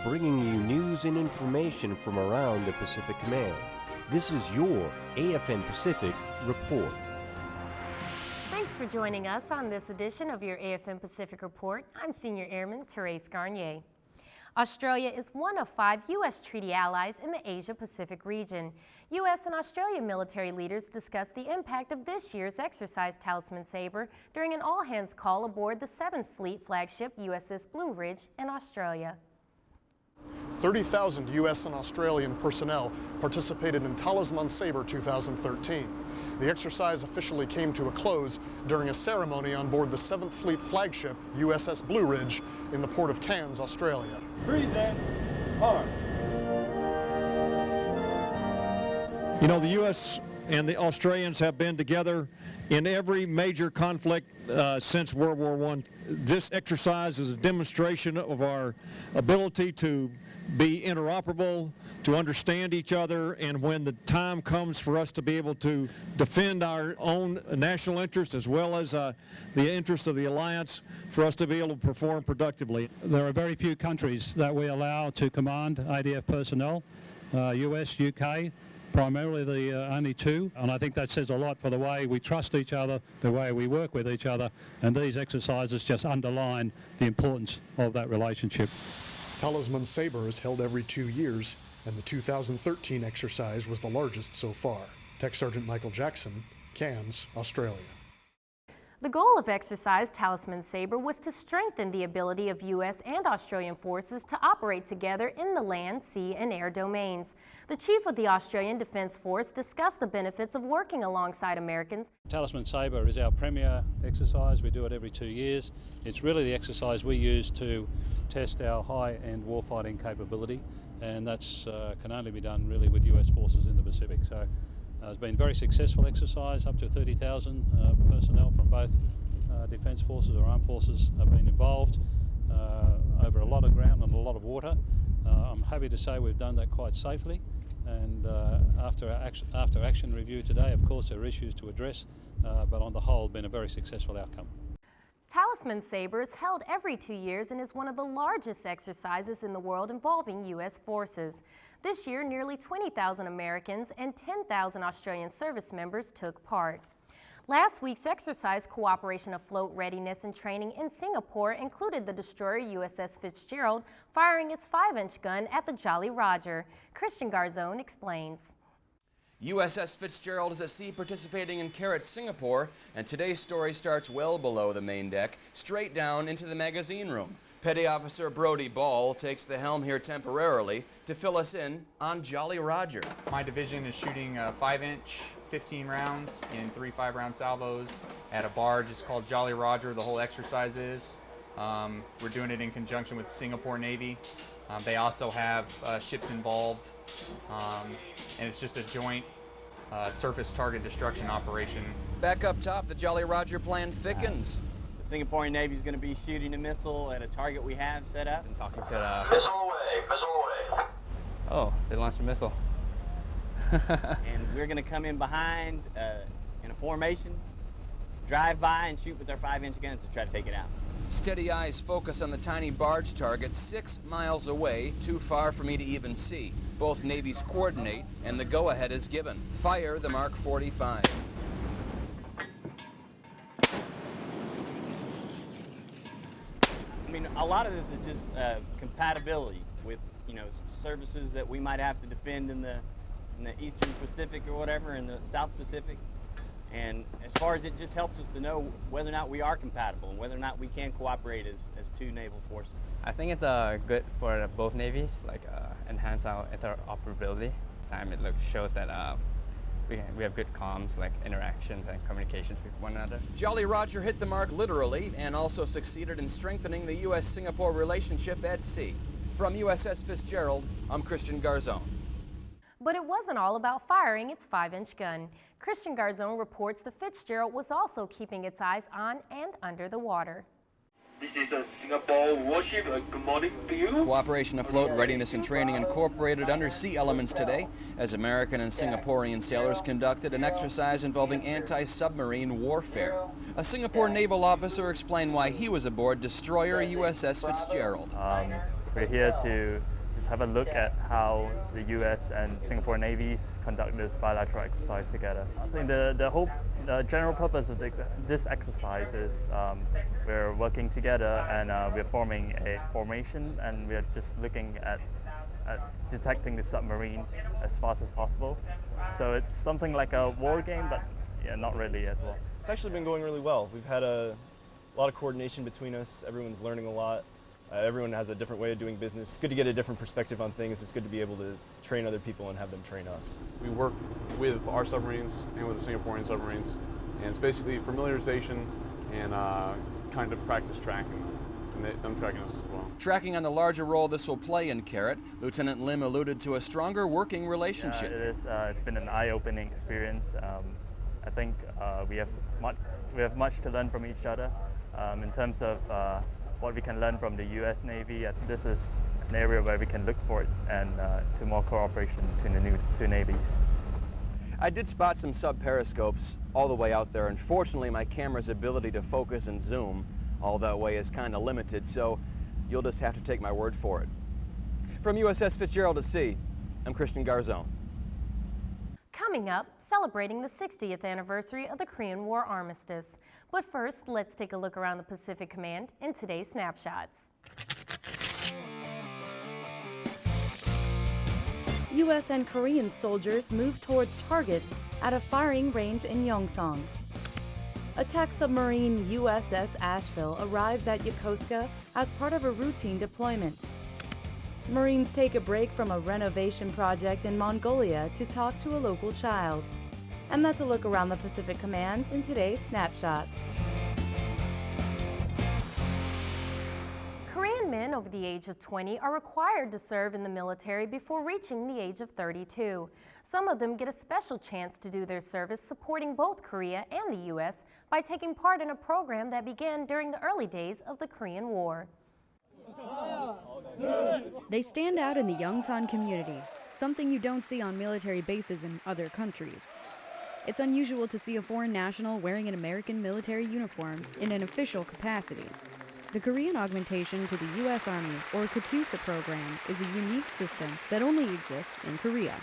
bringing you news and information from around the Pacific Command. This is your AFN Pacific Report. Thanks for joining us on this edition of your AFN Pacific Report. I'm Senior Airman Therese Garnier. Australia is one of 5 U.S. treaty allies in the Asia-Pacific region. U.S. and Australia military leaders discussed the impact of this year's exercise Talisman Sabre during an all-hands call aboard the 7th Fleet flagship USS Blue Ridge in Australia. 30,000 U.S. and Australian personnel participated in Talisman Sabre 2013. The exercise officially came to a close during a ceremony on board the 7th Fleet flagship USS Blue Ridge in the port of Cairns, Australia. Breeze in, arms. You know, the U.S. and the Australians have been together in every major conflict since World War I. This exercise is a demonstration of our ability to be interoperable, to understand each other, and when the time comes for us to be able to defend our own national interest as well as the interests of the alliance, for us to be able to perform productively. There are very few countries that we allow to command ADF personnel, US, UK, primarily the only 2, and I think that says a lot for the way we trust each other, the way we work with each other, and these exercises just underline the importance of that relationship. Talisman Sabre is held every 2 years, and the 2013 exercise was the largest so far. Tech Sergeant Michael Jackson, Cairns, Australia. The goal of exercise Talisman Sabre was to strengthen the ability of U.S. and Australian forces to operate together in the land, sea, and air domains. The chief of the Australian Defence Force discussed the benefits of working alongside Americans. Talisman Sabre is our premier exercise. We do it every 2 years. It's really the exercise we use to test our high-end warfighting capability, and that's can only be done really with U.S. forces in the Pacific. So it's been a very successful exercise. Up to 30,000 personnel from both defence forces or armed forces have been involved over a lot of ground and a lot of water. I'm happy to say we've done that quite safely, and after action review today, of course, there are issues to address, but on the whole, been a very successful outcome. Talisman Sabre is held every 2 years and is one of the largest exercises in the world involving U.S. forces. This year, nearly 20,000 Americans and 10,000 Australian service members took part. Last week's exercise Cooperation Afloat Readiness and Training in Singapore included the destroyer USS Fitzgerald firing its 5-inch gun at the Jolly Roger. Christian Garzone explains. USS Fitzgerald is at sea participating in Carrot, Singapore, and today's story starts well below the main deck, straight down into the magazine room. Petty Officer Brody Ball takes the helm here temporarily to fill us in on Jolly Roger. My division is shooting a 5-inch, 15 rounds in 3 5-round salvos at a barge. It's called Jolly Roger, the whole exercise is. We're doing it in conjunction with Singapore Navy. They also have ships involved, and it's just a joint surface target destruction operation. Back up top, the Jolly Roger plan thickens. The Singaporean Navy is going to be shooting a missile at a target we have set up. And talking to missile away, missile away. Oh, they launched a missile. And we're going to come in behind in a formation, drive by and shoot with our 5-inch guns to try to take it out. Steady eyes focus on the tiny barge target 6 miles away, too far for me to even see. Both navies coordinate, and the go-ahead is given. Fire the Mark 45. I mean, a lot of this is just compatibility with, services that we might have to defend in the Eastern Pacific or whatever, in the South Pacific. And as far as it just helps us to know whether or not we are compatible and whether or not we can cooperate as 2 naval forces. I think it's good for both navies, like enhance our interoperability. It shows that we have good comms, like interactions and communications with one another. Jolly Roger hit the mark literally and also succeeded in strengthening the U.S.-Singapore relationship at sea. From USS Fitzgerald, I'm Christian Garzone. But it wasn't all about firing its 5-inch gun. Christian Garzone reports the Fitzgerald was also keeping its eyes on and under the water. This is a Singapore warship. Good morning to you. Cooperation Afloat Readiness and Training incorporated undersea elements today as American and Singaporean sailors conducted an exercise involving anti-submarine warfare. A Singapore naval officer explained why he was aboard destroyer USS Fitzgerald. We're here to Just have a look at how the US and Singapore navies conduct this bilateral exercise together. I think the general purpose of this exercise is we're working together and we're forming a formation, and we're just looking at detecting the submarine as fast as possible. So it's something like a war game, but yeah, not really as well. It's actually been going really well. We've had a lot of coordination between us. Everyone's learning a lot. Everyone has a different way of doing business. It's good to get a different perspective on things. It's good to be able to train other people and have them train us. We work with our submarines and with the Singaporean submarines, and it's basically familiarization and kind of practice tracking and them tracking us as well. Tracking on the larger role this will play in Carrot, Lieutenant Lim alluded to a stronger working relationship. Yeah, it is. It's been an eye-opening experience. I think we have much to learn from each other in terms of what we can learn from the U.S. Navy. This is an area where we can look for it and to more cooperation between the two navies. I did spot some sub-periscopes all the way out there. Unfortunately, my camera's ability to focus and zoom all that way is kind of limited, so you'll just have to take my word for it. From USS Fitzgerald at Sea, I'm Christian Garzone. Coming up, celebrating the 60th anniversary of the Korean War armistice. But first, let's take a look around the Pacific Command in today's Snapshots. U.S. and Korean soldiers move towards targets at a firing range in Yongsan. Attack submarine USS Asheville arrives at Yokosuka as part of a routine deployment. Marines take a break from a renovation project in Mongolia to talk to a local child. And that's a look around the Pacific Command in today's Snapshots. Korean men over the age of 20 are required to serve in the military before reaching the age of 32. Some of them get a special chance to do their service supporting both Korea and the U.S. by taking part in a program that began during the early days of the Korean War. They stand out in the Yongsan community, something you don't see on military bases in other countries. It's unusual to see a foreign national wearing an American military uniform in an official capacity. The Korean augmentation to the U.S. Army, or Katusa program, is a unique system that only exists in Korea.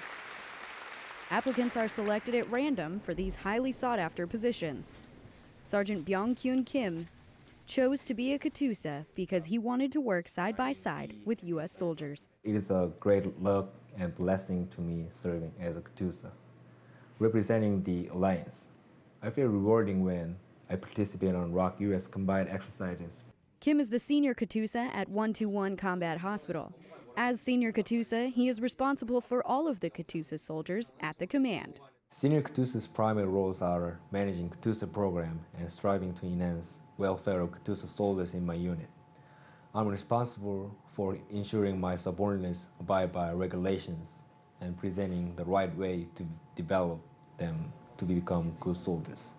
Applicants are selected at random for these highly sought-after positions. Sergeant Byung-kyun Kim chose to be a Katusa because he wanted to work side by side with U.S. soldiers. It is a great luck and blessing to me serving as a Katusa, representing the Alliance. I feel rewarding when I participate on ROK U.S. combined exercises. Kim is the senior Katusa at 121 Combat Hospital. As senior Katusa, he is responsible for all of the Katusa soldiers at the command. Senior Katusa's primary roles are managing Katusa program and striving to enhance welfare of Katusa soldiers in my unit. I'm responsible for ensuring my subordinates abide by regulations and presenting the right way to develop them to become good soldiers.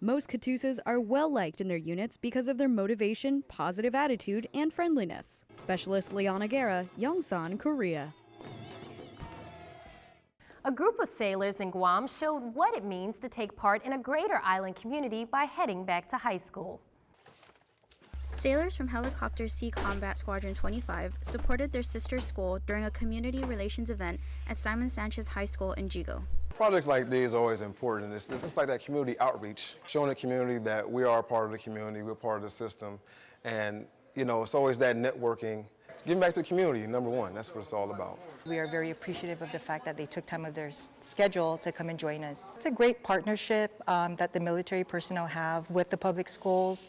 Most Katusas are well liked in their units because of their motivation, positive attitude, and friendliness. Specialist Liana Guerra, Yongsan, Korea. A group of sailors in Guam showed what it means to take part in a greater island community by heading back to high school. Sailors from Helicopter Sea Combat Squadron 25 supported their sister school during a community relations event at Simon Sanchez High School in Jigo. Projects like these are always important. It's just like that community outreach, showing the community that we are part of the community, we're part of the system, and it's always that networking. Giving back to the community, number one, that's what it's all about. We are very appreciative of the fact that they took time of their schedule to come and join us. It's a great partnership that the military personnel have with the public schools,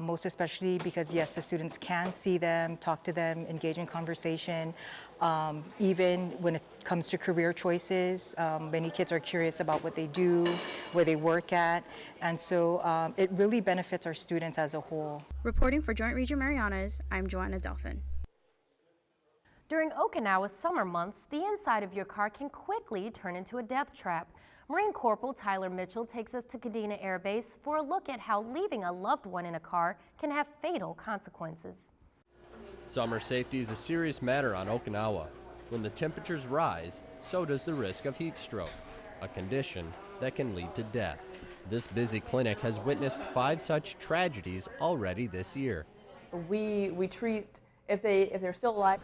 most especially because, yes, the students can see them, talk to them, engage in conversation. Even when it comes to career choices, many kids are curious about what they do, where they work at, and so it really benefits our students as a whole. Reporting for Joint Region Marianas, I'm Joanna Dolphin. During Okinawa's summer months, the inside of your car can quickly turn into a death trap. Marine Corporal Tyler Mitchell takes us to Kadena Air Base for a look at how leaving a loved one in a car can have fatal consequences. Summer safety is a serious matter on Okinawa. When the temperatures rise, so does the risk of heat stroke, a condition that can lead to death. This busy clinic has witnessed 5 such tragedies already this year. We treat If they're still alive,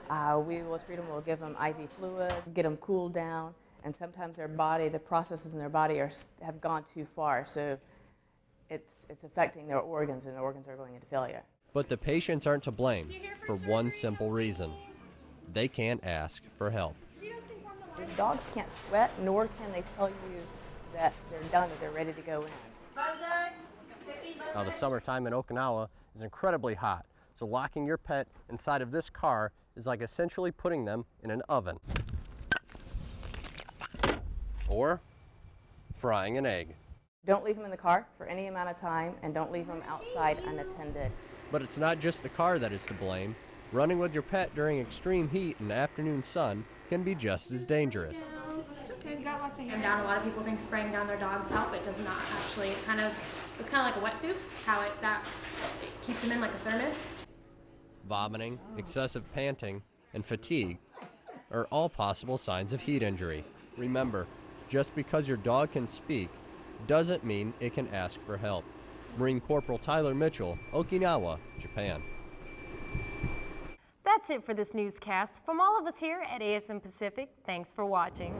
we will treat them. We'll give them IV fluid, get them cooled down, and sometimes the processes in their body have gone too far, so it's affecting their organs, and the organs are going into failure. But the patients aren't to blame for one simple reason. They can't ask for help. Dogs can't sweat, nor can they tell you that they're done, that they're ready to go in. Now, the summertime in Okinawa is incredibly hot, so locking your pet inside of this car is like essentially putting them in an oven or frying an egg. Don't leave them in the car for any amount of time, and don't leave them outside unattended. But it's not just the car that is to blame. Running with your pet during extreme heat and afternoon sun can be just as dangerous. It's okay, we got lots of hair down. A lot of people think spraying down their dogs help. It does not actually. It's kind of like a wetsuit, how it keeps them in like a thermos. Vomiting, excessive panting, and fatigue are all possible signs of heat injury. Remember, just because your dog can speak doesn't mean it can ask for help. Marine Corporal Tyler Mitchell, Okinawa, Japan. That's it for this newscast. From all of us here at AFM Pacific, thanks for watching.